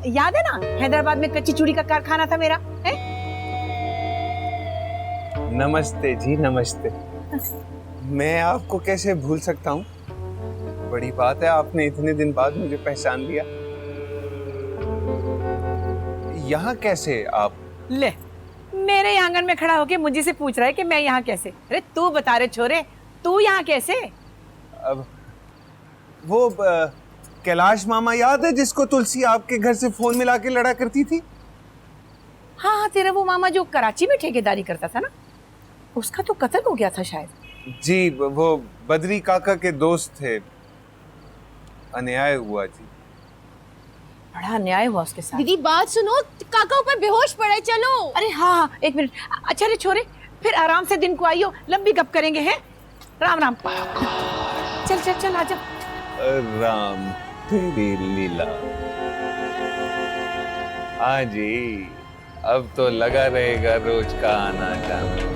याद है ना, हैदराबाद में कच्ची चूड़ी का कारखाना था मेरा, है? नमस्ते जी, नमस्ते। मैं आपको कैसे भूल सकता हूँ? बड़ी बात है, आपने इतने दिन बाद मुझे पहचान लिया। यहाँ कैसे आप? ले, मेरे आंगन में खड़ा होके मुझे से पूछ रहा है कि मैं यहाँ कैसे? अरे तू बता रे छोरे, तू यहाँ कैसे? अब वो कैलाश मामा याद है जिसको तुलसी आपके घर से फोन मिला के लड़ा करती थी? हाँ हाँ, तेरा वो मामा जो कराची में ठेकेदारी करता था ना, उसका तो कत्ल हो गया था शायद। जी, वो बद्री काका के दोस्त थे। अन्याय हुआ जी। बड़ा अन्याय हुआ उसके साथ। दीदी बात सुनो, काका ऊपर बेहोश पड़े, चलो। अरे हाँ हाँ, एक मिनट। अच्छा रे छोरे, फिर आराम से दिन को आइयो, लंबी गप करेंगे, हैं? राम राम। चल चल चल आजा। राम तेरी लीला। हाँ जी, अब तो लगा रहेगा रोज का आना जाना।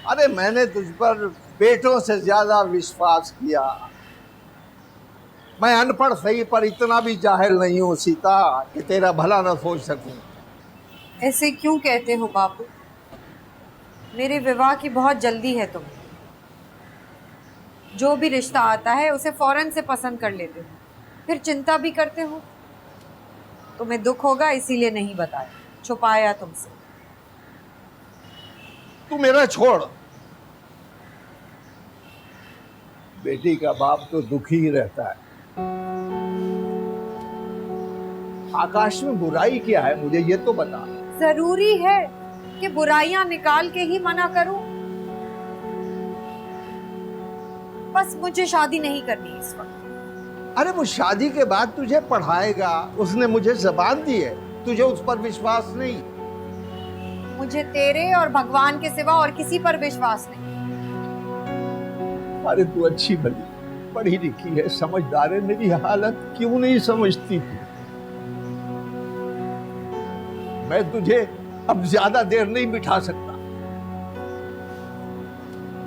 अरे मैंने तुझ पर बेटों से ज्यादा विश्वास किया। मैं अनपढ़ सही पर इतना भी जाहिल नहीं हूँ सीता कि तेरा भला न सोच सकूं। ऐसे क्यों कहते हो बापू? मेरे विवाह की बहुत जल्दी है तुम्हें। जो भी रिश्ता आता है उसे फौरन से पसंद कर लेते हो, फिर चिंता भी करते हो। तुम्हें दुख होगा इसीलिए नहीं बताया, छुपाया तुमसे। तू मेरा छोड़। बेटी का बाप तो दुखी ही रहता है। आकाश में बुराई क्या है, मुझे ये तो बता। जरूरी है कि बुराइयां निकाल के ही मना करूं? बस मुझे शादी नहीं करनी इस वक्त। अरे वो शादी के बाद तुझे पढ़ाएगा, उसने मुझे जबान दी है, तुझे उस पर विश्वास नहीं? मुझे तेरे और भगवान के सिवा और किसी पर विश्वास नहीं। अरे तू अच्छी भली पढ़ी लिखी है, समझदार है, मेरी हालत क्यों नहीं समझती थी? मैं तुझे अब ज्यादा देर नहीं बिठा सकता।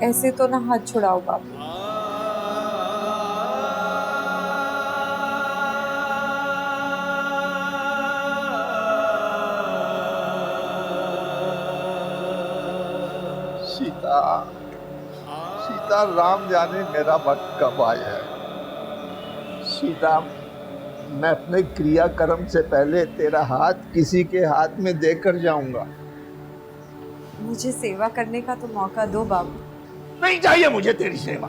ऐसे तो ना हाथ छुड़ाओ बाबू। सीता, सीता, राम जाने मेरा वक्त कब आया है। सीता, मैं अपने क्रियाकर्म से पहले तेरा हाथ किसी के हाथ में देकर जाऊंगा। मुझे सेवा करने का तो मौका दो बाबू। नहीं चाहिए मुझे तेरी सेवा।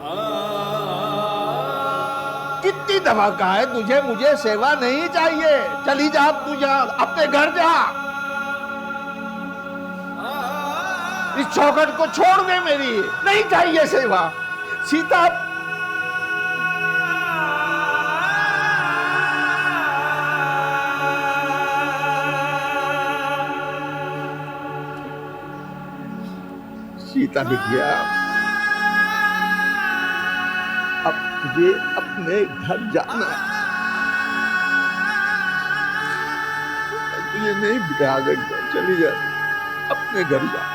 कितनी दफा कहा है तुझे, मुझे सेवा नहीं चाहिए। चली जा, तू जा, अपने घर जा। इस चौखट को छोड़ दे, मेरी नहीं चाहिए सेवा। सीता, सीता बिटिया, अब तुझे अपने घर जाना। तुझे नहीं बिठा सकता, चली जा, अपने घर जा।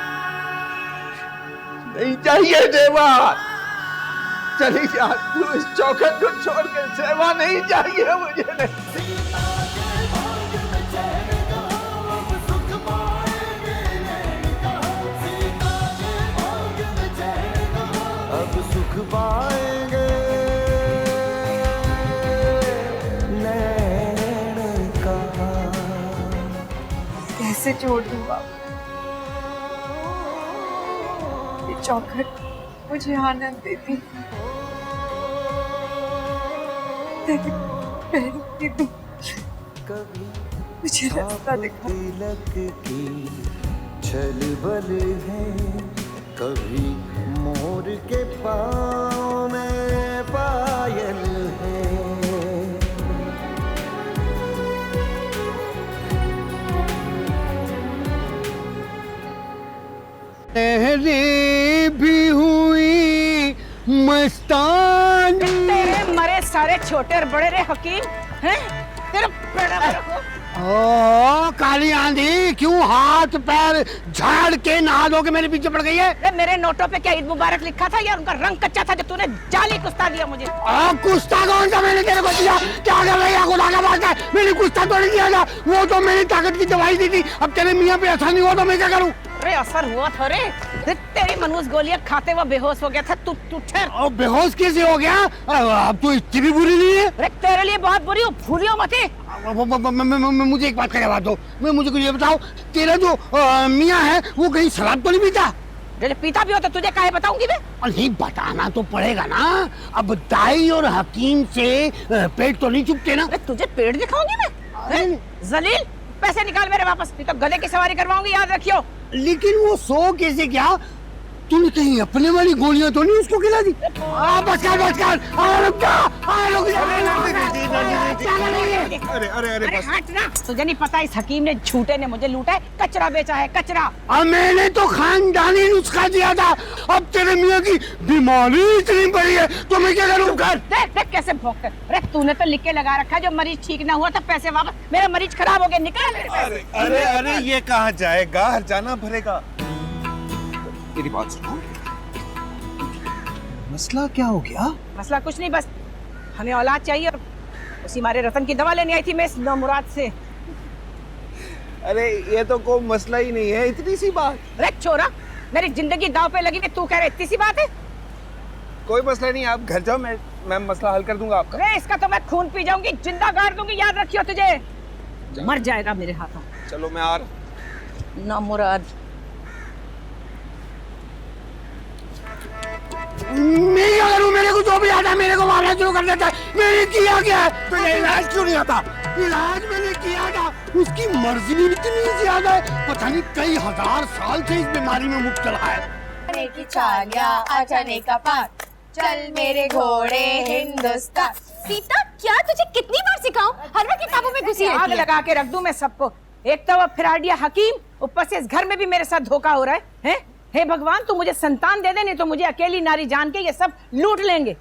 नहीं चाहिए सेवा, चली जा तू। इस चौखट को छोड़ के सेवा नहीं चाहिए मुझे। नहीं। अब सुख पाएंगे नैन कहा। कैसे छोड़ दूं बाबू? ये चौखट मुझे आनंद देती, तेरे पैरों की धूल मुझे रास्ता दिखा। तिलक की छल बल है, कभी मोर के पाँव में पायल है। पहले भी हुई मस्तानी। तेरे मरे सारे छोटे और बड़े रे हकीम हैं, तेरा पेड़ा में रखो। ओ काली आंधी, क्यों हाथ पैर झाड़ के नहा धो के मेरे पीछे पड़ गई है? अरे मेरे नोटों पे क्या ईद मुबारक लिखा था या उनका रंग कच्चा था जो तूने जाली कुश्ता दिया मुझे? कुश्ता कौन सा मैंने तेरे को दिया? क्या कर रही है खुदा का वास्ता? मैंने कुश्ता तो नहीं किया था, वो तो मैंने ताकत की दवाई दी थी। अब तेरे मियाँ पे असर नहीं हुआ तो मैं क्या करूँ? अरे असर हुआ था रे, तेरी मनहूस गोलियां खाते हुए बेहोश हो गया था। तू ठहर। और बेहोश कैसे हो गया? अब तो इतनी भी बुरी नहीं है। अरे तेरे लिए बहुत बुरी हो, भूलियो मत। मुझे एक बात का जवाब दो। मुझे कुछ ये बताओ, तेरा जो मियाँ है वो कहीं शराब तो नहीं पीता? जब पीता भी हो तो तुझे काहे बताऊंगी मैं? नहीं बताना तो पड़ेगा ना। अब दाई और हकीम से पेट तो नहीं चुपते ना। अरे तुझे पेट दिखाऊंगी मैं? जलील, पैसे निकाल मेरे वापस, नहीं तो गले की सवारी करवाऊंगी, याद रखियो। लेकिन वो सो कैसे क्या? तूने कहीं अपने वाली गोलियां तो नहीं उसको खिला दी? बस कर। रुक जा। अरे बस। हट ना। तुझे नहीं पता इस हकीम ने झूठे ने मुझे लूटा है, कचरा बेचा है, कचरा। अब मैंने तो खानदानी नुस्खा दिया था। अब तेरे मियाँ की बीमारी इतनी बड़ी है तो मैं क्या करूँ? देख कैसे भौंकते। अरे तूने तो लिख के लगा रखा है जो मरीज ठीक ना हुआ तो पैसे वापस। मेरा मरीज खराब हो गया, निकल मेरे पैसे। अरे ये कहाँ जाएगा? हर जाना भरेगा। मेरी बात सुनो, मसला क्या हो गया? मसला कुछ नहीं, बस हमें औलाद चाहिए और उसी मारे रतन की दवा लेने आई थी मैं इस नौमुराद से। अरे ये तो कोई मसला ही नहीं है, इतनी सी बात। अरे छोरा, मेरी जिंदगी दाव पे लगी, तू कह रहे इतनी सी बात है? कोई मसला नहीं, आप घर जाओ, मैं मसला हल कर दूंगा आपका। अरे इसका तो मैं खून पी जाऊंगी, जिंदा गाड़ दूंगी, याद रखियो। तुझे मर जाएगा मेरे हाथों। चलो मैं आ रहा। नौमुराद। मैं क्या करूं? मेरे को जो भी आता है मेरे को मारना शुरू कर देता है। मैंने किया क्या है? तुझे इलाज क्यों नहीं आता? इलाज मैंने किया था, उसकी मर्जी इतनी ज्यादा है, पता नहीं कई हजार साल से इस बीमारी में मुब्तला है। आने की चालिया आने का पार, चल मेरे घोड़े हिंदुस्तान। सीता, क्या तुझे कितनी बार सिखाऊं? हर वक्त किताबों में घुसी रहती है। आग लगा के रख दूं मैं सबको। एक तो वो फिराडिया हकीम, ऊपर से इस घर में भी मेरे साथ धोखा हो रहा है। हे भगवान, तू मुझे संतान दे दे, नहीं तो मुझे अकेली नारी जान के ये सब लूट लेंगे।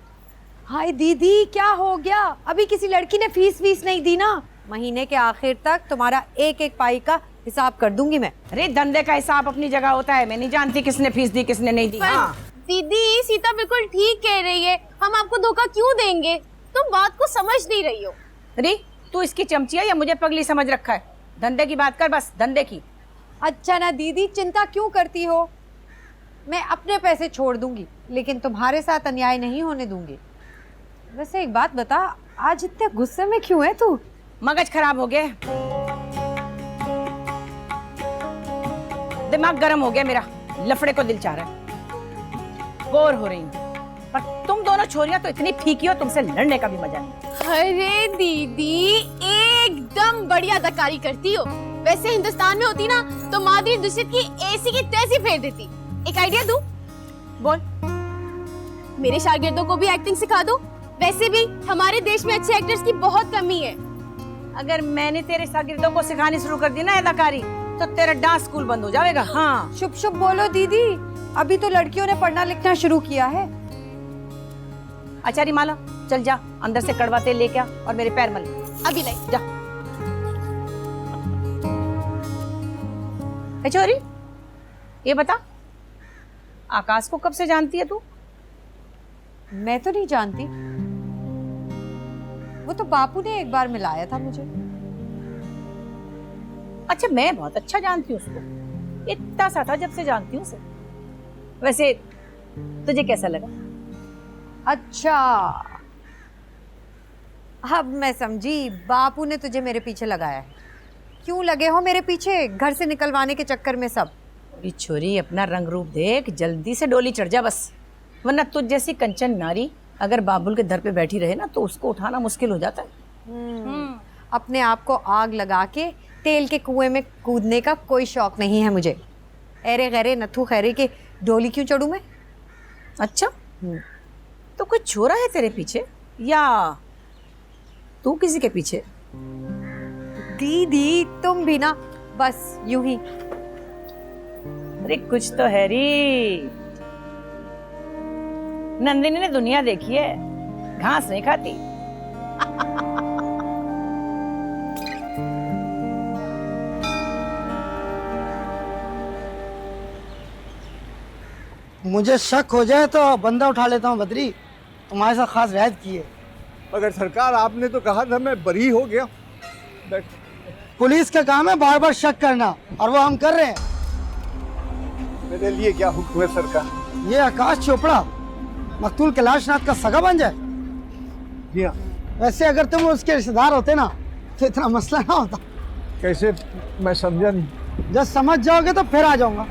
हाय दीदी, क्या हो गया? अभी किसी लड़की ने फीस नहीं दी ना। महीने के आखिर तक तुम्हारा एक एक पाई का हिसाब कर दूंगी मैं। अरे धंधे का हिसाब अपनी जगह होता है, मैं नहीं जानती किसने फीस दी किसने नहीं दी। हाँ। दीदी, सीता बिल्कुल ठीक कह रही है, हम आपको धोखा क्यों देंगे? तुम बात को समझ नहीं रही हो। अरे तू इसकी चमची है या मुझे पगली समझ रखा है? धंधे की बात कर, बस धंधे की। अच्छा ना दीदी, चिंता क्यों करती हो? मैं अपने पैसे छोड़ दूंगी, लेकिन तुम्हारे साथ अन्याय नहीं होने दूंगी। वैसे एक बात बता, आज इतने गुस्से में क्यों है तू? मगज खराब हो गया, दिमाग गर्म हो गया मेरा, लफड़े को दिल चाह रहा है, बोर हो रही हूँ। पर तुम दोनों छोरियां तो इतनी फीकी हो, तुमसे लड़ने का भी मजा नहीं। अरे दीदी, एकदम बढ़िया अदाकारी करती हो। वैसे हिंदुस्तान में होती ना तो माधुरी दीक्षित की ऐसी की तैसी फेर देती। एक आइडिया दूं? बोल। मेरे शागिर्दों को भी एक्टिंग सिखा दो। वैसे भी हमारे देश में अच्छे एक्टर्स की बहुत कमी है। अगर मैंने तेरे शागिर्दों को सिखानी शुरू कर दी ना अदाकारी, तो तेरा डांस स्कूल बंद हो जाएगा। हाँ, शुभ शुभ बोलो दीदी, अभी तो लड़कियों ने पढ़ना लिखना शुरू किया है। आचारी माला, चल जा अंदर से कड़वा तेल लेके आ और मेरे पैर मल। अभी नहीं। जा। छोरी, ये बता, आकाश को कब से जानती है तू? मैं तो नहीं जानती, वो तो बापू ने एक बार मिलाया था मुझे। अच्छा, मैं बहुत अच्छा जानती हूँ उसको, इतना सा था जब से जानती हूँ उसे। वैसे तुझे कैसा लगा? अच्छा, अब मैं समझी, बापू ने तुझे मेरे पीछे लगाया है। क्यों लगे हो मेरे पीछे, घर से निकलवाने के चक्कर में सब? ये छोरी, अपना रंग रूप देख, जल्दी से डोली चढ़ जा बस, वरना तुझ जैसी कंचन नारी अगर बाबुल के दर पे बैठी रहे ना तो उसको उठाना मुश्किल हो जाता है। अपने आप को आग लगा के तेल के कुएं में कूदने का कोई शौक नहीं है मुझे। एरे गैरे नथु खैरे के डोली क्यों चढ़ूं मैं? अच्छा, तो कोई छोरा है तेरे पीछे या तू किसी के पीछे? दीदी तुम भी ना बस यूं ही। अरे कुछ तो है री। नंदिनी ने दुनिया देखी है, घास नहीं खाती। मुझे शक हो जाए तो बंदा उठा लेता हूँ बद्री, तुम्हारे साथ खास रियायत की है। मगर सरकार आपने तो कहा था मैं बरी हो गया। बैठ। पुलिस का काम है बार बार शक करना, और वो हम कर रहे हैं। मेरे लिए क्या हुक्म है सरकार? ये आकाश चोपड़ा मकतूल कैलाशनाथ का सगा बन जाए। जी हाँ। वैसे अगर तुम उसके रिश्तेदार होते ना तो इतना मसला ना होता। कैसे? मैं समझा नहीं। जब समझ जाओगे तो फिर आ जाऊंगा,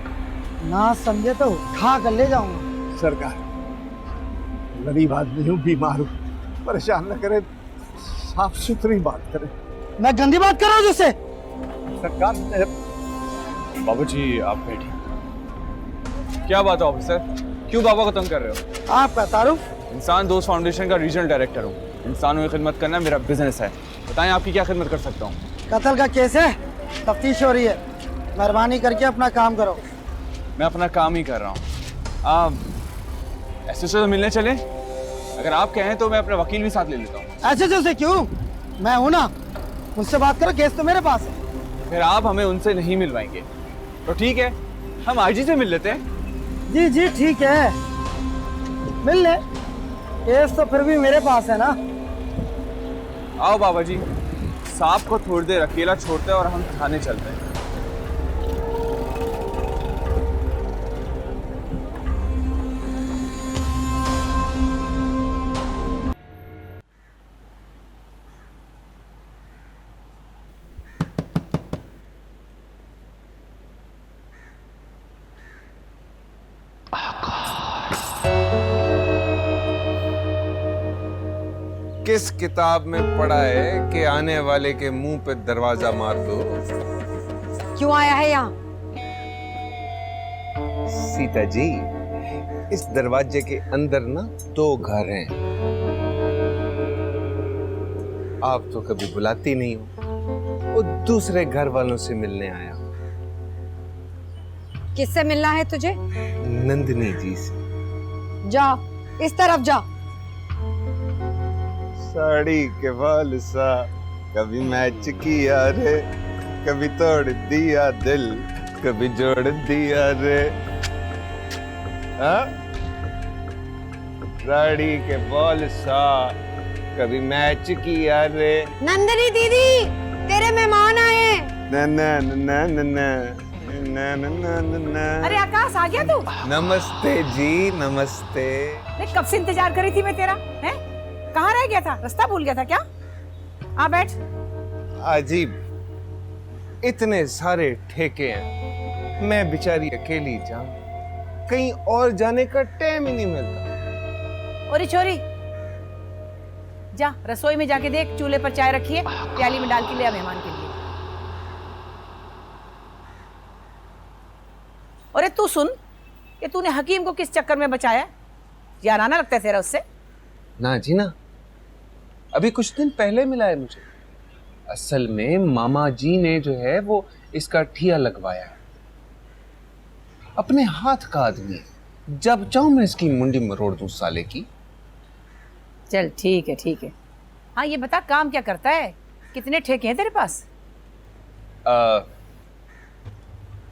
ना समझे तो उठा कर ले जाऊंगा। सरकार, गरीब आदमी हूँ, बीमार हूँ, परेशान न करे, साफ सुथरी बात करें। मैं गंदी बात कर रहा हूँ तुझसे? सरकार बाबूजी आप बैठिए। क्या बात है ऑफिसर, क्यों बाबा को तंग कर रहे हो? आपका तारुफ? इंसान दोस्त फाउंडेशन का रीजनल डायरेक्टर हूँ। इंसानों की खिदमत करना मेरा बिजनेस है। बताएं आपकी क्या खिदमत कर सकता हूँ? कत्ल का केस है, तफ्तीश हो रही है, मेहरबानी करके अपना काम करो। मैं अपना काम ही कर रहा हूँ। आप एसएचओ से मिलने चले? अगर आप कहें तो मैं अपना वकील भी साथ ले लेता हूँ। एसएचओ से क्यों? मैं हूं ना, मुझसे बात करो, केस तो मेरे पास है। फिर आप हमें उनसे नहीं मिलवाएंगे तो ठीक है, हम आईजी से मिल लेते हैं। जी जी ठीक है, मिल ले, केस तो फिर भी मेरे पास है ना। आओ बाबा जी, सांप को थोड़ी देर अकेला छोड़ते हैं और हम थाने चलते हैं। किस किताब में पढ़ा है कि आने वाले के मुंह पे दरवाजा मार दो? क्यों आया है यहाँ? सीता जी, इस दरवाजे के अंदर ना 2 घर हैं। आप तो कभी बुलाती नहीं हो, वो दूसरे घर वालों से मिलने आया हूं। किससे मिलना है तुझे? नंदिनी जी से। जा, इस तरफ जा। साड़ी के बाल सा कभी मैच किया रे, कभी तोड़ दिया दिल, कभी जोड़ दिया रे। हाँ? साड़ी के बाल सा कभी मैच किया रे। नंदिनी दीदी, तेरे मेहमान आए। न न न न न न न न न। अरे आकाश, आ गया तू? नमस्ते जी, नमस्ते। मैं कब से इंतजार कर रही थी मैं तेरा। हैं? कहाँ रह गया था? रास्ता भूल गया था क्या? आ बैठ। अजीब, इतने सारे ठेके हैं, मैं बेचारी अकेली जाऊं, कहीं और जाने का टाइम ही नहीं मिलता। और छोरी, जा रसोई में जाके देख, चूल्हे पर चाय रखी है, प्याली में डाल के ले आ मेहमान के लिए। अरे तू सुन, कि तूने हकीम को किस चक्कर में बचाया? याराना लगता है तेरा उससे। ना जी ना, अभी कुछ दिन पहले मिला है मुझे। असल में मामा जी ने जो है वो इसका ठिया लगवाया है। अपने हाथ का आदमी है, जब चाहूं मैं इसकी मुंडी मरोड़ दूं साले की। चल ठीक है ठीक है। हाँ ये बता, काम क्या करता है? कितने ठेके हैं तेरे पास?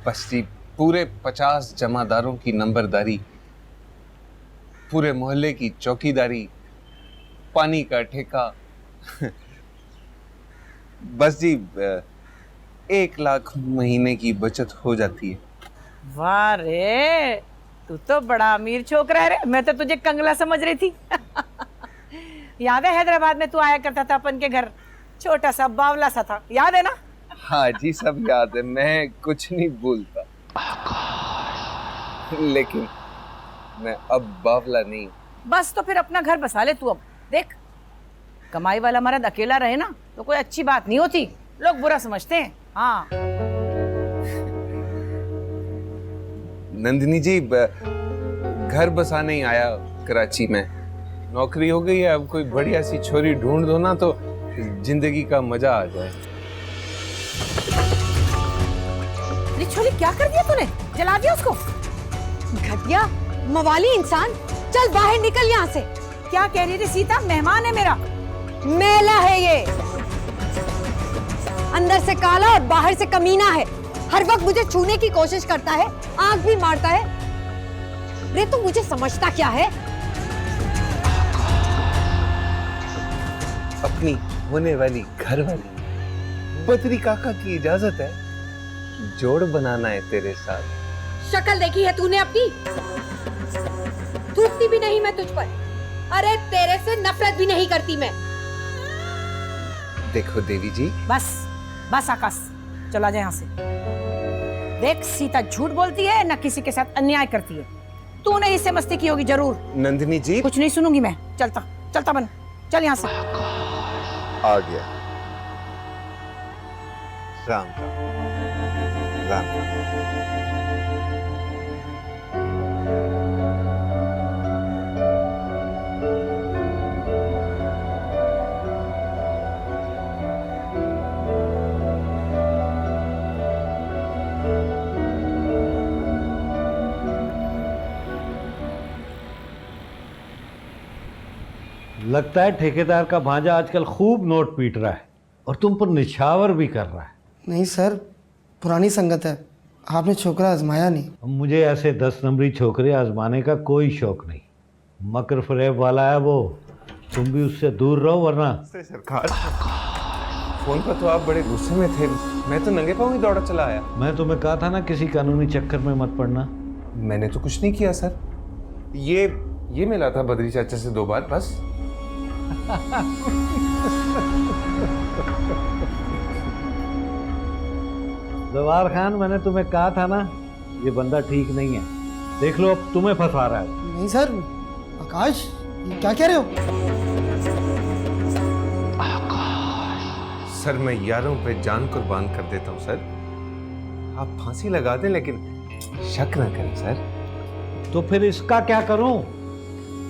बस जी, पूरे 50 जमादारों की नंबरदारी, पूरे मोहल्ले की चौकीदारी, पानी का ठेका। बस जी 1 लाख महीने की बचत हो जाती है। वाह रे, तू तो बड़ा अमीर छोकरा है रे। मैं तो तुझे कंगला समझ रही थी। याद है हैदराबाद में तू आया करता था अपन के घर, छोटा सा बावला सा था, याद है ना? हाँ जी, सब याद है, मैं कुछ नहीं भूलता। लेकिन मैं अब बावला नहीं। बस तो फिर अपना घर बसा ले तू अब। देख, कमाई वाला मर्द अकेला रहे ना तो कोई अच्छी बात नहीं होती, लोग बुरा समझते हैं। हाँ नंदिनी जी, घर बसाने ही आया कराची में। नौकरी हो गई है, अब कोई बढ़िया सी छोरी ढूंढ दो ना तो जिंदगी का मजा आ जाए। अरे छोरी, क्या कर दिया तूने? जला दिया उसको? घटिया मवाली इंसान, चल बाहर निकल यहाँ से। क्या कह रही थी सीता? मेहमान है मेरा। मेला है ये, अंदर से काला और बाहर से कमीना है। हर वक्त मुझे छूने की कोशिश करता है, आंख भी मारता है। रे तू मुझे समझता क्या है? अपनी होने वाली घर वाली बद्री काका की इजाजत है, जोड़ बनाना है तेरे साथ। शक्ल देखी है तूने अपनी? थूकती भी नहीं मैं तुझ पर। अरे तेरे से नफरत भी नहीं करती मैं। देखो देवी जी, बस बस आकाश, चला जाए यहाँ से। देख सीता झूठ बोलती है ना किसी के साथ अन्याय करती है। तूने इससे मस्ती की होगी जरूर। नंदिनी जी, कुछ नहीं सुनूंगी मैं। चलता चलता बन, चल यहाँ से। आ गया। राम राम राम। लगता है ठेकेदार का भांजा आजकल खूब नोट पीट रहा है और तुम पर निछावर भी कर रहा है। नहीं सर, पुरानी संगत है, आपने छोकरा आजमाया नहीं। मुझे ऐसे 10 नंबरी छोकरे आजमाने का कोई शौक नहीं। मकर फरेब वाला है वो, तुम भी उससे दूर रहो वरना। सरकार, फोन पर तो आप बड़े गुस्से में थे, मैं तो नंगे पांव ही दौड़ा चला आया। मैं तुम्हें कहा था ना किसी कानूनी चक्कर में मत पड़ना। मैंने तो कुछ नहीं किया सर। ये मिला था बद्री चाचा से 2 बार बस। जवार खान, मैंने तुम्हें कहा था ना ये बंदा ठीक नहीं है। देख लो अब तुम्हें फंसा रहा है। नहीं सर, आकाश ये क्या कह रहे हो? सर मैं यारों पे जान कुर्बान कर देता हूँ सर। आप फांसी लगा दें लेकिन शक ना करें सर। तो फिर इसका क्या करूं?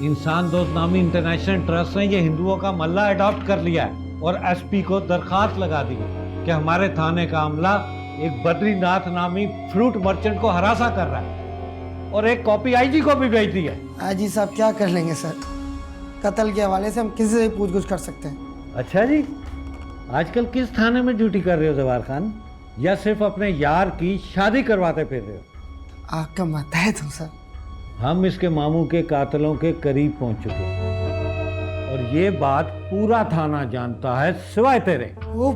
इंसान दोस्त नामी इंटरनेशनल ट्रस्ट ने ये हिंदुओं का मल्ला अडॉप्ट कर लिया है और एसपी को दरखास्त लगा दी कि हमारे थाने का अमला एक बद्रीनाथ नामी फ्रूट मर्चेंट को हरासा कर रहा है और एक कॉपी आईजी को भी भेज दी है। आईजी साहब क्या कर लेंगे सर? कत्ल के हवाले से हम किसी से भी पूछगछ कर सकते हैं। अच्छा जी, आजकल किस थाने में ड्यूटी कर रहे हो जवार खान, या सिर्फ अपने यार की शादी करवाते फिर रहे हो? आपका मतहत हूँ सर। हम इसके मामू के कातलों के करीब पहुंच चुके हैं और ये बात पूरा थाना जानता है सिवाय तेरे। ओ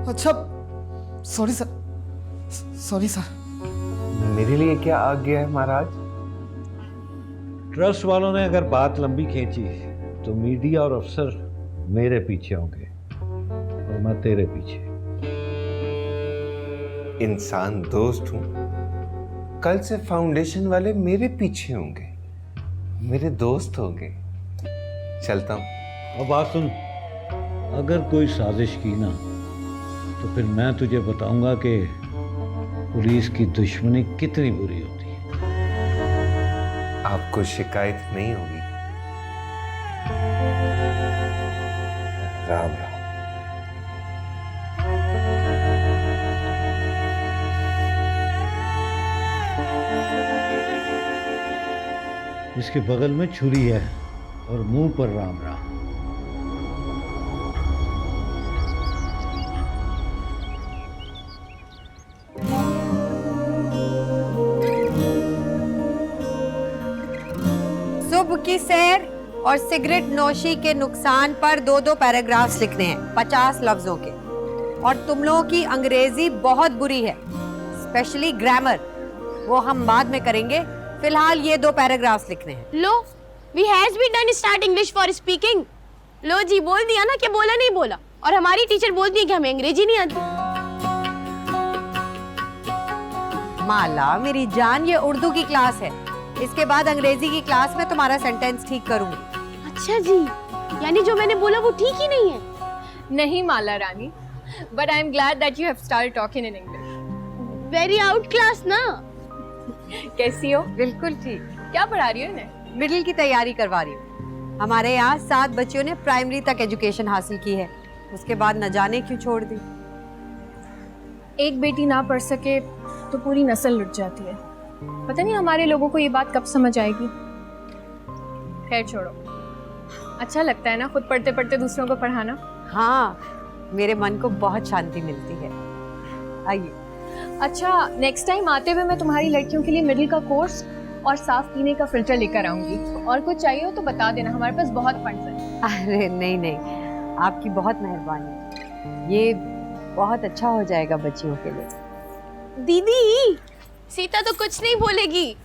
अच्छा, सॉरी सर, सॉरी सर। मेरे लिए क्या आ गया है महाराज? ट्रस्ट वालों ने अगर बात लंबी खींची तो मीडिया और अफसर मेरे पीछे होंगे और मैं तेरे पीछे। इंसान दोस्त हूं, कल से फाउंडेशन वाले मेरे पीछे होंगे, मेरे दोस्त होंगे। चलता हूं। अब बात सुन, अगर कोई साजिश की ना तो फिर मैं तुझे बताऊंगा कि पुलिस की दुश्मनी कितनी बुरी होती है। आपको शिकायत नहीं होगी। राम राम। इसके बगल में छुरी है और मुंह पर राम राम। सुबह की सैर और सिगरेट नोशी के नुकसान पर 2-2 पैराग्राफ्स लिखने हैं 50 लफ्जों के। और तुम लोगों की अंग्रेजी बहुत बुरी है, स्पेशली ग्रामर, वो हम बाद में करेंगे। फिलहाल ये 2 पैराग्राफ्स लिखने हैं। लो, we has been done start English for speaking. लो जी, बोल दिया ना कि बोला नहीं बोला। और हमारी टीचर बोलती है कि हमें अंग्रेजी नहीं आती। माला मेरी जान, ये उर्दू की क्लास है, इसके बाद अंग्रेजी की क्लास में तुम्हारा सेंटेंस ठीक करूंगी। अच्छा जी, यानी जो मैंने बोला वो ठीक ही नहीं है? नहीं माला रानी, but I'm glad that you have started talking in English. Very out class ना। कैसी हो? बिल्कुल ठीक। क्या पढ़ा रही हो इन्हें? मिडिल की तैयारी करवा रही हूँ। हमारे यहाँ 7 बच्चियों ने प्राइमरी तक एजुकेशन हासिल की है, उसके बाद न जाने क्यों छोड़ दी। एक बेटी ना पढ़ सके तो पूरी नस्ल लुट जाती है। पता नहीं हमारे लोगों को ये बात कब समझ आएगी। खैर छोड़ो, अच्छा लगता है ना खुद पढ़ते पढ़ते दूसरों को पढ़ाना। हाँ, मेरे मन को बहुत शांति मिलती है। आइए। अच्छा, नेक्स्ट टाइम आते हुए मैं तुम्हारी लड़कियों के लिए मिडिल का कोर्स और साफ पीने का फिल्टर लेकर आऊंगी। और कुछ चाहिए हो तो बता देना, हमारे पास बहुत फंड्स हैं। अरे नहीं नहीं, आपकी बहुत मेहरबानी, ये बहुत अच्छा हो जाएगा बच्चियों के लिए। दीदी सीता तो कुछ नहीं बोलेगी,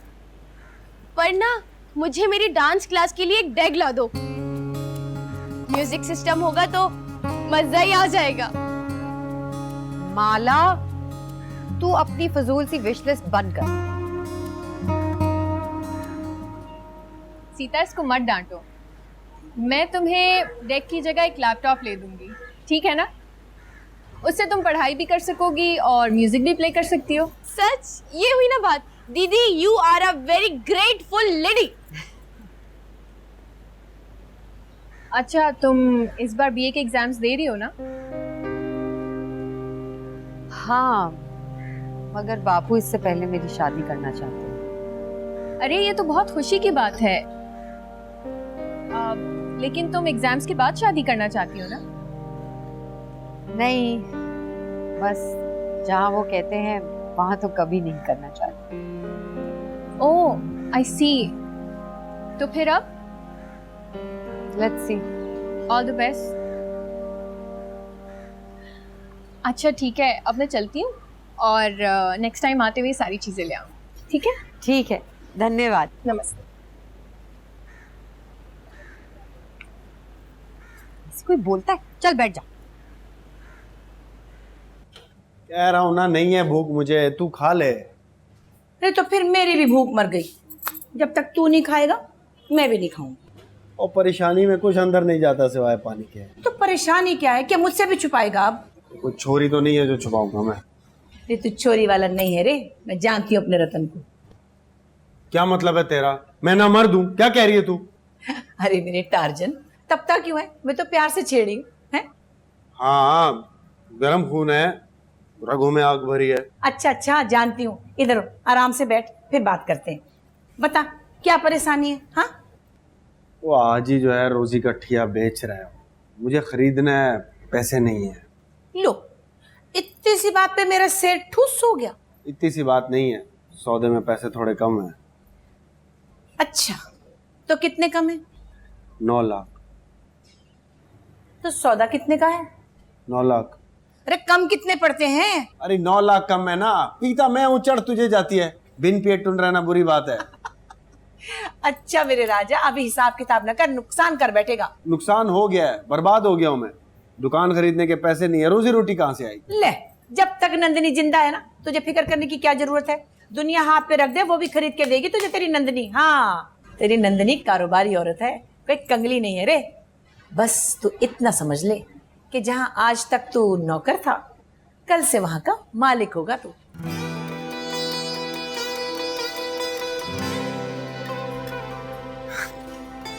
पर ना मुझे मेरी डांस क्लास के लिए एक डेग ला दो। म्यूजिक सिस्टम होगा तो मजा ही आ जाएगा। माला, तू अपनी फजूल सी विश लिस्ट बंद कर। सीता इसको मत डांटो, मैं तुम्हें डेक की जगह एक लैपटॉप ले दूंगी, ठीक है ना? उससे तुम पढ़ाई भी कर सकोगी और म्यूजिक भी प्ले कर सकती हो। सच? ये हुई ना बात। दीदी you are a very grateful lady. अच्छा, तुम इस बार बीए के एग्जाम्स दे रही हो ना? हाँ, मगर बापू इससे पहले मेरी शादी करना चाहते हैं। अरे ये तो बहुत खुशी की बात है। लेकिन तुम एग्जाम्स के बाद शादी करना चाहती हो ना? नहीं, बस जहाँ वो कहते हैं वहां तो कभी नहीं करना चाहती। ओह आई सी। तो फिर अब? Let's see. All the best. अच्छा ठीक है, अब मैं चलती हूँ और नेक्स्ट टाइम आते हुए सारी चीजें ले आऊँ, ठीक है? ठीक है, धन्यवाद। नमस्ते। कोई बोलता है? चल बैठ जा। कह रहा हूं ना, नहीं है भूख मुझे, तू खा ले। अरे तो फिर मेरी भी भूख मर गई। जब तक तू नहीं खाएगा मैं भी नहीं खाऊंगी। और परेशानी में कुछ अंदर नहीं जाता सिवाय पानी के। तो परेशानी क्या है? क्या मुझसे भी छुपाएगा अब? कोई छोरी तो नहीं है जो छुपाऊंगा मैं। रे तू चोरी वाला नहीं है रे, मैं जानती हूँ अपने रतन को। क्या मतलब है तेरा? मैं ना मर दूं? क्या कह रही है तू? अरे मेरे टार्जन, तब तक क्यों है? मैं तो प्यार से छेड़ी हूँ। हाँ, गरम खून है, रगों में आग भरी है। अच्छा अच्छा, जानती हूँ। इधर हो, आराम से बैठ, फिर बात करते हैं। बता क्या परेशानी है? हाँ, वो आज ही जो है रोजी का ठिया बेच रहा है, मुझे खरीदना है, पैसे नहीं है। लो, इतनी सी बात पे मेरा सिर ठुस हो गया। इतनी सी बात नहीं है, सौदे में पैसे थोड़े कम है। अच्छा, तो कितने कम है? 9 लाख। तो सौदा कितने का है? 9 लाख। अरे कम कितने पड़ते हैं? अरे 9 लाख कम है ना, पीता मैं हूँ, चढ़ तुझे जाती है। बिन पिए टुन रहना बुरी बात है। अच्छा मेरे राजा, अभी हिसाब किताब न कर, नुकसान कर बैठेगा। नुकसान हो गया है, बर्बाद हो गया हूँ मैं। दुकान खरीदने के पैसे नहीं है, रोजी रोटी कहाँ से आएगी? ले, जब तक नंदिनी जिंदा है ना, तुझे फिक्र करने की क्या जरूरत है? दुनिया हाथ पे रख दे, वो भी खरीद के देगी तुझे तेरी नंदिनी। हाँ, तेरी नंदिनी कारोबारी औरत है, कोई कंगली नहीं है रे। बस तू इतना समझ ले कि जहां आज तक तू नौकर था, कल से वहां का मालिक होगा तू।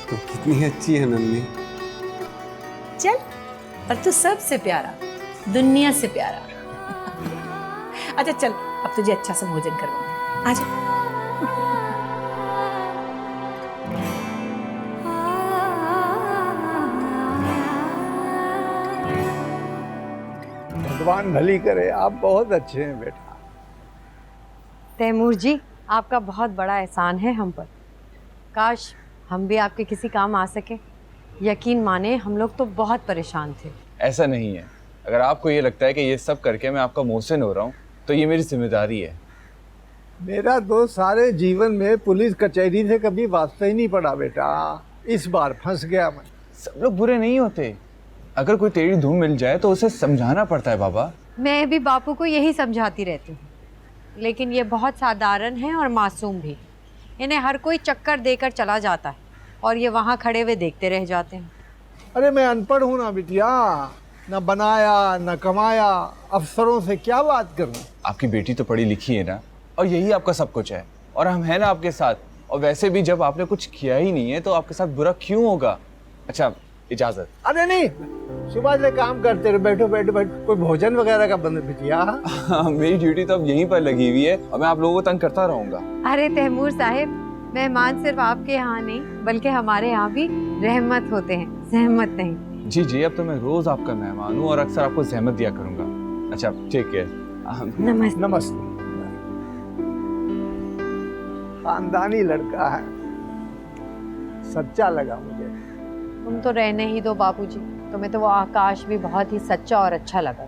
तो कितनी अच्छी है नन्नी। चल, और तू सबसे प्यारा, दुनिया से प्यारा। अच्छा चल, अब तुझे अच्छा सा भोजन करवाऊंगी, आजा। भगवान भली करे, आप बहुत अच्छे हैं बेटा। तैमूर जी, आपका बहुत बड़ा एहसान है हम पर। काश हम भी आपके किसी काम आ सके। यकीन माने, हम लोग तो बहुत परेशान थे। ऐसा नहीं है, अगर आपको ये लगता है कि ये सब करके मैं आपका मोहसिन हो रहा हूँ तो ये मेरी जिम्मेदारी है। मेरा दोस्त सारे जीवन में पुलिस कचहरी से कभी वास्ता ही नहीं पड़ा बेटा, इस बार फंस गया मैं। सब लोग बुरे नहीं होते, अगर कोई टेढ़ी धूम मिल जाए तो उसे समझाना पड़ता है बाबा। मैं भी बापू को यही समझाती रहती हूँ, लेकिन ये बहुत साधारण है और मासूम भी। इन्हें हर कोई चक्कर देकर चला जाता है और ये वहाँ खड़े हुए देखते रह जाते हैं। अरे मैं अनपढ़ हूँ ना बिटिया, न बनाया न कमाया, अफसरों से क्या बात करूँ। आपकी बेटी तो पढ़ी लिखी है ना, और यही आपका सब कुछ है, और हम हैं ना आपके साथ। और वैसे भी जब आपने कुछ किया ही नहीं है तो आपके साथ बुरा क्यों होगा? अच्छा, इजाजत। अरे नहीं, सुबह से काम करते रहो, बैठो बैठो बैठो, कोई भोजन वगैरह का बंद बिटिया। मेरी ड्यूटी तो अब यहीं पर लगी हुई है और मैं आप लोगों को तंग करता रहूंगा। अरे तैमूर साहिब, मेहमान सिर्फ आपके यहाँ नहीं बल्कि हमारे यहाँ भी रहमत होते हैं, सहमत नहीं। जी जी, अब तो मैं रोज आपका मेहमान हूँ और अक्सर आपको जहमत दिया करूंगा। अच्छा ठीक है, नमस्ते। नमस्ते। खानदानी लड़का है, सच्चा लगा मुझे। तुम तो रहने ही दो बापूजी, तुम्हें तो वो आकाश भी बहुत ही सच्चा और अच्छा लगा।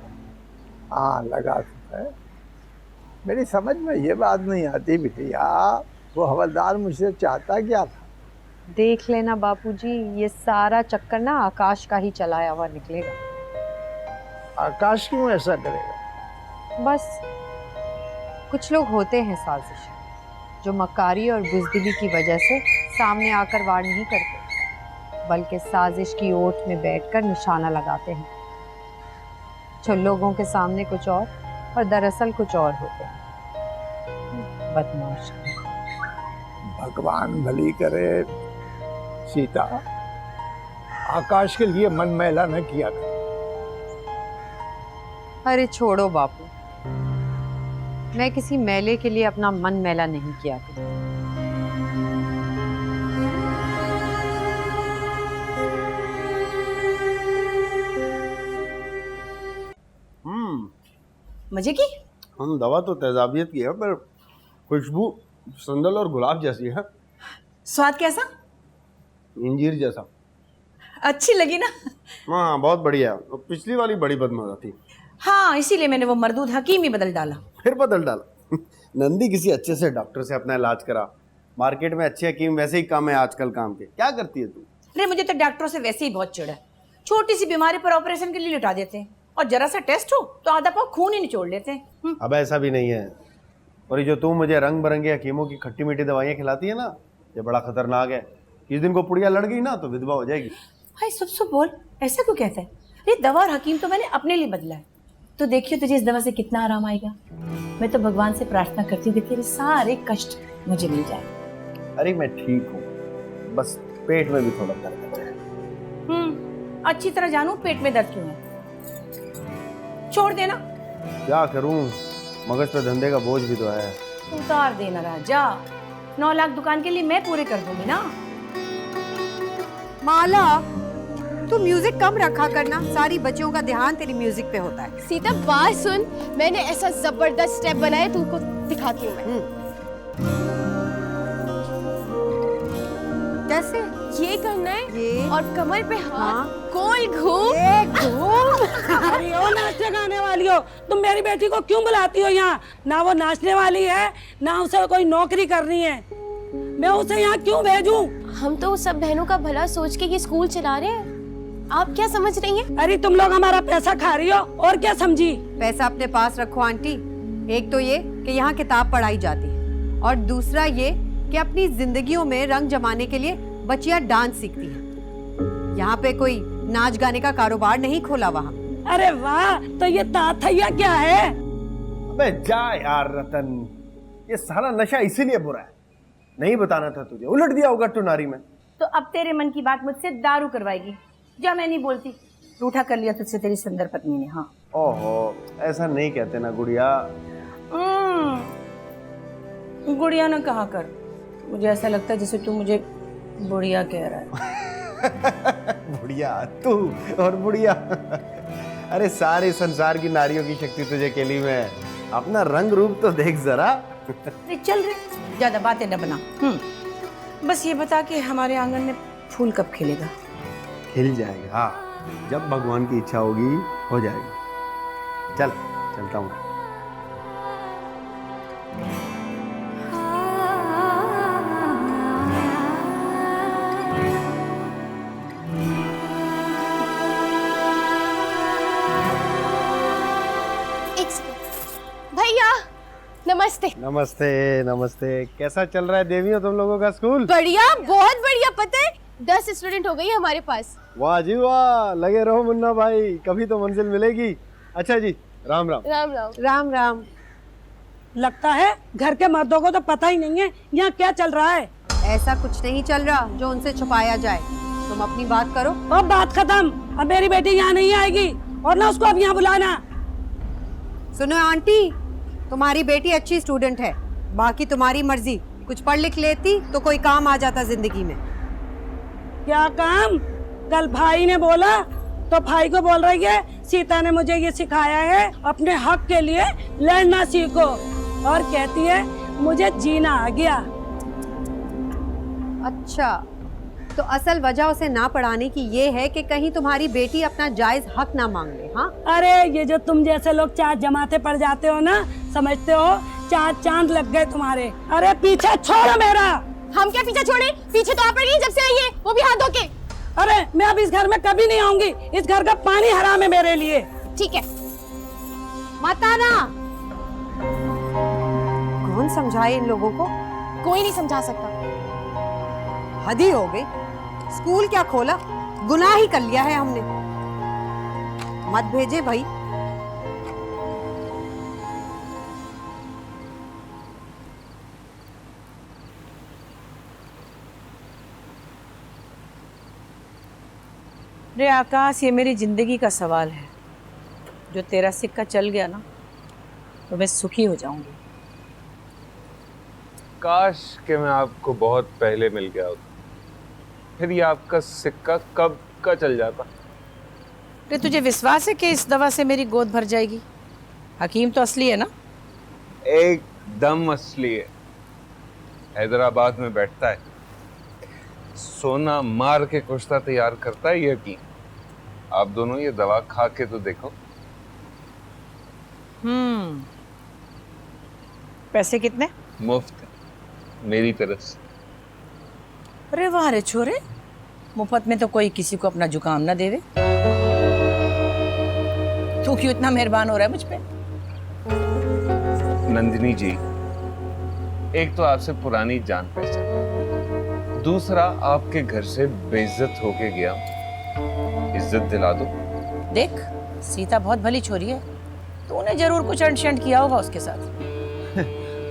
हाँ लगा तो है, मेरी समझ में ये बात नहीं आती बिटिया, वो हवलदार मुझसे चाहता क्या था? देख लेना बापूजी, ये सारा चक्कर ना आकाश का ही चलाया हुआ निकलेगा। आकाश क्यों ऐसा करेगा? बस कुछ लोग होते हैं साजिश, जो मक्कारी और बुज़दिली की वजह से सामने आकर वार नहीं करते, बल्कि साजिश की ओट में बैठकर निशाना लगाते हैं, जो लोगों के सामने कुछ और दरअसल कुछ और होते हैं। बदमाश। भगवान भली करे सीता, आकाश के लिए मन मैला न किया कर। अरे छोड़ो बापू, मैं किसी मेले के लिए अपना मन मैला नहीं किया करती। मजे की? हम दवा तो तेजाबियत की है, पर खुशबू संदल और गुलाब जैसी है। स्वाद कैसा? इंजीर जैसा। अच्छी लगी ना? हाँ बहुत बढ़िया। पिछली वाली बड़ी बदमजा थी। हाँ, इसीलिए मैंने वो मरदूद हकीम ही बदल डाला। फिर बदल डाला? नंदी किसी अच्छे से डॉक्टर से अपना इलाज करा। मार्केट में अच्छे हकीम वैसे ही कम है आजकल काम के। क्या करती है तू? अरे मुझे तो डॉक्टरों से वैसे ही बहुत चिढ़ है। छोटी सी बीमारी पर ऑपरेशन के लिए लुटा देते हैं, और जरा सा टेस्ट हो तो आधा पाव खून ही निचोड़ लेते हैं। अब ऐसा भी नहीं है। और ये जो तू मुझे रंग बिरंगे हकीमों की खट्टी मीठी दवाइयाँ खिलाती है ना, ये बड़ा खतरनाक है। किस दिन को पुड़िया लड़ गई ना तो विधवा हो जाएगी। भाई सुब बोल, ऐसा क्यों कहता है? ये दवा और हकीम तो मैंने अपने लिए बदला है, तो देखियो तुझे इस दवा से कितना आराम आएगा। मैं तो भगवान से प्रार्थना करती हूँ कि तेरे सारे कष्ट मुझे मिल जाए। अरे मैं ठीक हूँ, बस पेट में भी थोड़ा दर्द है। अच्छी तरह जानू पेट में दर्द क्यों है। छोड़ देना। क्या करूँ, मगज पे धंधे का बोझ भी तो है। उतार देना राजा, 9 लाख दुकान के लिए मैं पूरे कर दूंगी ना। माला, तू म्यूजिक कम रखा करना, सारी बच्चियों का ध्यान तेरी म्यूजिक पे होता है। सीता बात सुन, मैंने ऐसा जबरदस्त स्टेप बनाया, तुमको दिखाती हूँ मैं। कैसे? ये करना है, ये और कमर पे हाथ, हाँ। गोल घूम। अरे ओ नाचने गाने वाली हो, तुम मेरी बेटी को क्यों बुलाती हो यहाँ? ना वो नाचने वाली है, ना उसे कोई नौकरी करनी है। मैं उसे यहाँ क्यों भेजूं? हम तो सब बहनों का भला सोच के ये स्कूल चला रहे हैं, आप क्या समझ रही हैं? अरे तुम लोग हमारा पैसा खा रही हो, और क्या समझी? पैसा अपने पास रखो आंटी। एक तो ये कि यहाँ किताब पढ़ाई जाती है, और दूसरा ये कि अपनी जिंदगियों में रंग जमाने के लिए बच्चियाँ डांस सीखती हैं। यहाँ पे कोई नाच गाने का कारोबार नहीं खोला वहाँ। अरे वाह, तो ये ताथैया क्या है? अबे जा यार रतन, ये सारा नशा इसीलिए बुरा है। नहीं बताना था तुझे, उलट दिया होगा टुनारी में। तो अब तेरे मन की बात मुझसे दारू करवाएगी। जा, मैं नहीं बोलती, रूठा कर लिया तुझसे तेरी सुंदर पत्नी ने। हाँ ओहो, ऐसा नहीं कहते ना गुड़िया। गुड़िया ना कहा कर, मुझे ऐसा लगता है जैसे तू मुझे बुढ़िया कह रहा है। बुढ़िया तू और बुढ़िया। अरे सारे संसार की नारियों की शक्ति तुझे केली में है, अपना रंग रूप तो देख जरा। चल रे, ज्यादा बातें न बना। बस ये बता कि हमारे आंगन में फूल कब खिलेगा? खिल जाएगा, हाँ, जब भगवान की इच्छा होगी हो जाएगा। चल चलता हूँ। भैया नमस्ते। नमस्ते नमस्ते। कैसा चल रहा है देवियों तुम लोगों का स्कूल? बढ़िया, बहुत बढ़िया। पता है 10 स्टूडेंट हो गई हमारे पास। वाह जी वाह, लगे रहो मुन्ना भाई, कभी तो मंजिल मिलेगी। अच्छा जी, राम राम। राम राम। राम राम। लगता है घर के मर्दों को तो पता ही नहीं है यहाँ क्या चल रहा है। ऐसा कुछ नहीं चल रहा जो उनसे छुपाया जाए। तुम अपनी बात करो। अब बात खत्म, अब मेरी बेटी यहाँ नहीं आएगी, और ना उसको अब यहाँ बुलाना। सुनो आंटी, तुम्हारी बेटी अच्छी स्टूडेंट है, बाकी तुम्हारी मर्जी। कुछ पढ़ लिख लेती तो कोई काम आ जाता जिंदगी में। क्या काम? कल भाई ने बोला तो भाई को बोल रही है सीता ने मुझे ये सिखाया है अपने हक के लिए लड़ना सीखो, और कहती है मुझे जीना आ गया। अच्छा, तो असल वजह उसे ना पढ़ाने की ये है कि कहीं तुम्हारी बेटी अपना जायज हक ना मांग ले। हाँ, अरे ये जो तुम जैसे लोग चार जमाते पड़ जाते हो ना, समझते हो चार चांद लग गए तुम्हारे। अरे पीछे छोड़ो मेरा। हम क्या पीछे छोड़े? पीछे तो आप पड़ गई जब से आई है, वो भी हाथ धो के। अरे मैं अब इस घर में कभी नहीं आऊंगी, इस घर का पानी हराम है मेरे लिए। ठीक है, मत आना। कौन समझाए इन लोगों को? कोई नहीं समझा सकता। हद ही हो गई। स्कूल क्या खोला, गुनाह ही कर लिया है हमने। मत भेजे भाई। रे आकाश, ये मेरी जिंदगी का सवाल है। जो तेरा सिक्का चल गया ना, तो मैं सुखी हो जाऊंगी। काश कि मैं आपको बहुत पहले मिल गया होता, फिर ये आपका सिक्का कब का चल जाता। रे तुझे विश्वास है कि इस दवा से मेरी गोद भर जाएगी? हकीम तो असली है ना? एकदम असली है। हैदराबाद में बैठता है, सोना मार के कुश्ता तैयार करता है। ये यकीन, आप दोनों ये दवा खा के तो देखो। पैसे कितने? मुफ्त, मेरी तरफ से। अरे वाह रे छोरे, मुफ्त में तो कोई किसी को अपना जुकाम ना देवे। तू क्यों इतना मेहरबान हो रहा है मुझ पे? नंदिनी जी, एक तो आपसे पुरानी जान पहचान, दूसरा आपके घर से बेइज्जत होके गया, इज्जत दिला दो। देख, सीता बहुत भली छोरी है, तूने जरूर कुछ अनशंट किया होगा उसके साथ।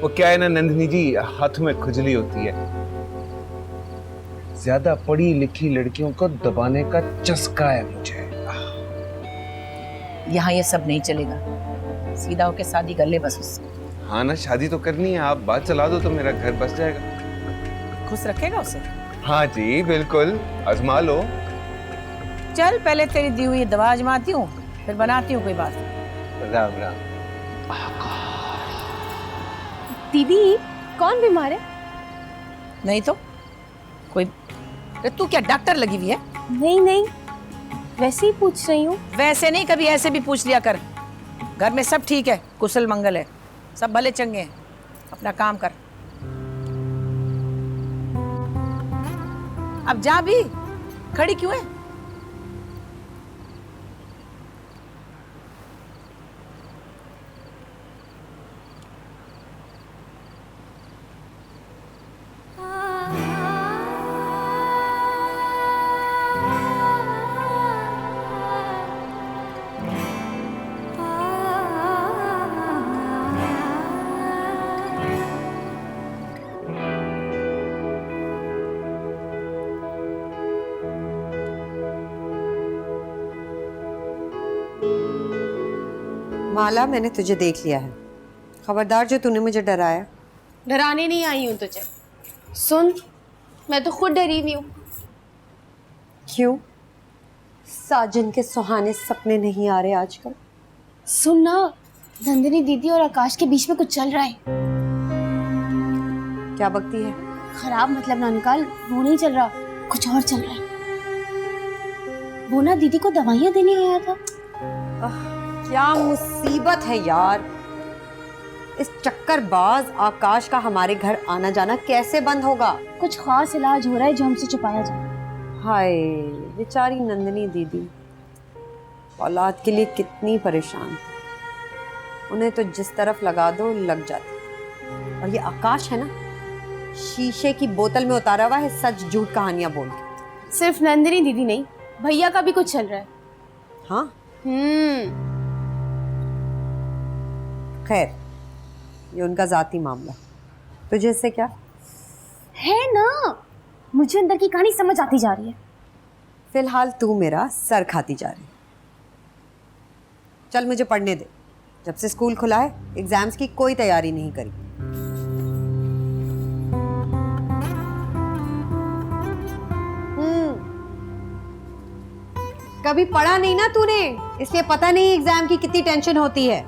वो क्या है ना नंदिनी जी, हाथों में खुजली होती है। ज्यादा पढ़ी लिखी लड़कियों को दबाने का चस्का है मुझे। यहाँ ये सब नहीं चलेगा, सीधा होके शादी कर ले बस उससे। हाँ ना, शादी तो करनी है। आप बात चला दो तो मेरा घर बस जाएगा। खुश रखेगा उसे? हाँ जी बिल्कुल, आजमा लो। चल पहले तेरी दी हुई दवा आजमाती हूँ, फिर बनाती हूँ कोई बात। राम राम। दीदी कौन बीमार है? नहीं तो कोई। तू क्या डॉक्टर लगी हुई है? नहीं नहीं, वैसे ही पूछ रही हूँ। वैसे नहीं, कभी ऐसे भी पूछ लिया कर। घर में सब ठीक है, कुशल मंगल है, सब भले चंगे हैं। अपना काम कर। अब जा भी, खड़ी क्यों है? माला, मैंने तुझे देख लिया है। खबरदार जो तूने मुझे डराया। डराने नहीं आई हूँ तुझे। सुन, मैं तो खुद डरी हुई हूँ। क्यों? साजन के सुहाने सपने नहीं आ रहे आजकल? सुन ना, नंदिनी दीदी और आकाश के बीच में कुछ चल रहा है। क्या बकती है? खराब मतलब ना निकाल, वो नहीं चल रहा, कुछ और चल रहा है। वो ना दीदी को दवाइयाँ देने आया था। क्या मुसीबत है यार। इस चक्करबाज आकाश का हमारे घर आना जाना कैसे बंद होगा? कुछ खास इलाज हो रहा है जो हमसे छुपाया जाए। हाय बेचारी नंदिनी दीदी, औलाद के लिए कितनी परेशान है। उन्हें तो जिस तरफ लगा दो लग जाती। और ये आकाश है ना, शीशे की बोतल में उतारा हुआ है सच झूठ कहानियां बोल के। सिर्फ नंदिनी दीदी नहीं, भैया का भी कुछ चल रहा है। हाँ? खैर, ये उनका जाती मामला, तुझे इससे क्या है ना? मुझे अंदर की कहानी समझ आती जा रही है। फिलहाल तू मेरा सर खाती जा रही। चल मुझे पढ़ने दे। जब से स्कूल खुला है एग्जाम्स की कोई तैयारी नहीं करी। कभी पढ़ा नहीं ना तूने, इसलिए पता नहीं एग्जाम की कितनी टेंशन होती है।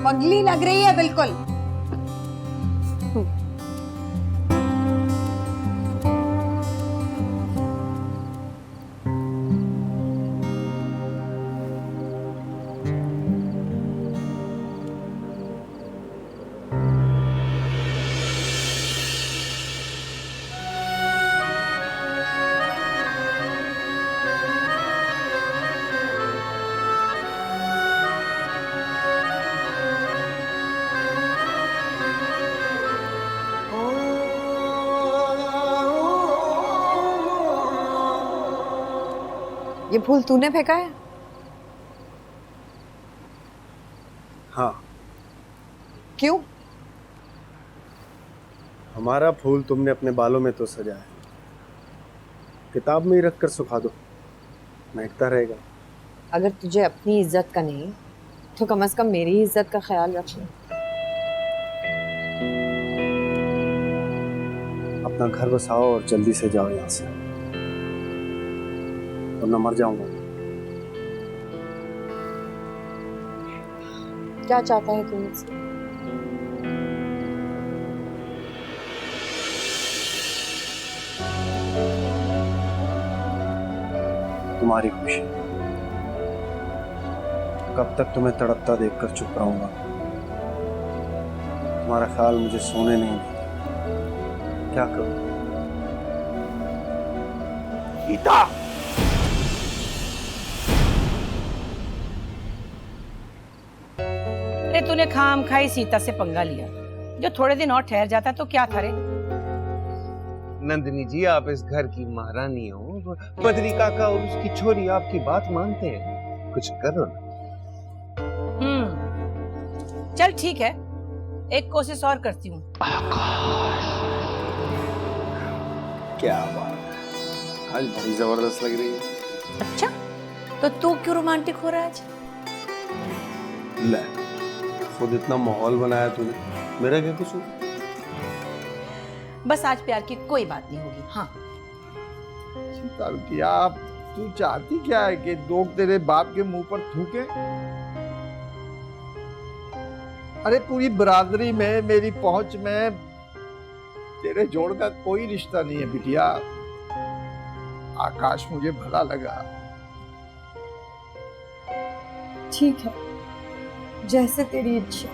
पगली लग रही है बिल्कुल। ये फूल तूने फेंका है? हाँ। क्यों? हमारा फूल तुमने अपने बालों में तो सजाया है, किताब में ही रख कर सुखा दो, महकता रहेगा। अगर तुझे अपनी इज्जत का नहीं तो कम से कम मेरी इज्जत का ख्याल रखना। अपना घर बसाओ और जल्दी से जाओ यहाँ से, वरना मर जाऊंगा। क्या चाहता है तू मुझसे? तुम्हारी खुशी। कब तक तुम्हें तड़पता देखकर चुप रहूंगा? तुम्हारा ख्याल मुझे सोने नहीं देता। क्या करूं? सीता, अरे तूने खाम खाई सीता से पंगा लिया। जो थोड़े दिन और ठहर जाता तो क्या था रे? नंदिनी जी, आप इस घर की महारानी हो, बद्री काका और उसकी छोरी आपकी बात मानते हैं, कुछ करो ना। चल ठीक है, एक कोशिश और करती हूँ। क्या बात है, आज बड़ी जबरदस्त लग रही है। अच्छा, तो तू क्यों रोमांटिक हो रहा है आज? ले, खुद इतना माहौल बनाया तूने, मेरा क्या कसूर? बस आज प्यार की कोई बात नहीं होगी। हाँ सीता बिटिया, तू चाहती क्या है कि लोग तेरे बाप के मुंह पर थूके? अरे पूरी बरादरी में, मेरी पहुंच में तेरे जोड़ का कोई रिश्ता नहीं है बिटिया। आकाश मुझे भला लगा। ठीक है, जैसे तेरी इच्छा।